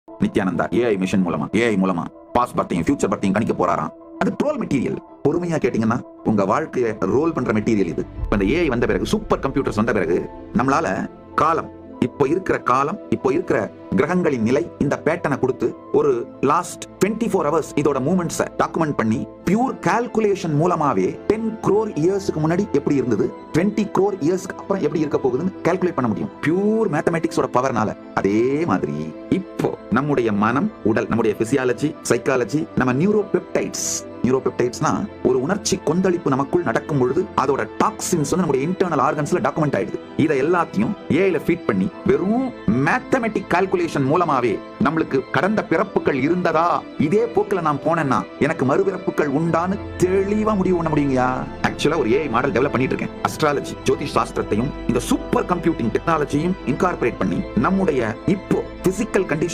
Nithyananda AI mission மூலமா AI மூலமா pass பர்த்தையும் future பர்த்தையும் கணிக்க போறாராம். அது ட்ரோல் மெட்டீரியல். பொறுமையா கேட்டீங்கன்னா உங்க வாழ்க்கையை ரோல் பண்ற மெட்டீரியல் இது. இந்த ஏஐ வந்த பிறகு, சூப்பர் கம்ப்யூட்டர்ஸ் வந்த பிறகு நம்மளால காலம், இப்போ இருக்கிற காலம், இப்போ இருக்கிற கிரகங்களின் நிலை, இந்த பேட்டர்னை கொடுத்து ஒரு லாஸ்ட் 24 hours இதோட மூவ்மெண்ட்ஸை டாக்குமெண்ட் பண்ணி பியூர் கால்குலேஷன் மூலமாவே 10 crore இயர்ஸ்க்கு முன்னாடி எப்படி இருந்தது, 20 crore இயர்ஸ்க்கு அப்புறம் எப்படி இருக்க போகுதுன்னு கால்குலேட் பண்ண முடியும். பியூர் மேத்தமெட்டிக்ஸோட பவர்னால. அதே மாதிரி இப்போ நம்முடைய மனம், உடல், நம்முடைய பிசியாலஜி, சைக்காலஜி, நம்ம நியூரோபெப்டைட்ஸ்னா ஒரு உணர்ச்சி கொந்தளிப்பு நமக்குள் நடக்கும் பொழுது அதோட டாக்ஸின்ஸ் வந்து நம்முடைய இன்டர்னல் ஆர்கன்ஸ்ல டாக்குமெண்ட் ஆயிடுது. இதை எல்லாத்தையும் ஏஐல ஃபீட் பண்ணி வெறும் மேத்தமெட்டிக் கால்குலேஷன் மூலமாவே நம்மளுக்கு கடந்த பிறப்புகள் இருந்ததா, இதே போக்குல நான் போனேன்னா எனக்கு மறுபிறப்புகள் உண்டான்னு தெளிவா முடிவு பண்ண முடியுங்கயா. ஆக்சுவலா ஒரு ஏஐ மாடல் டெவலப் பண்ணிட்டு இருக்கேன். அஸ்ட்ராலஜி, ஜோதிஷ் சாஸ்திரத்தையும் இந்த சூப்பர் கம்ப்யூட்டிங் டெக்னாலஜியும் இன்கார்பரேட் பண்ணி நம்முடைய இப்போ பிசிக்கல் கண்டிஷன்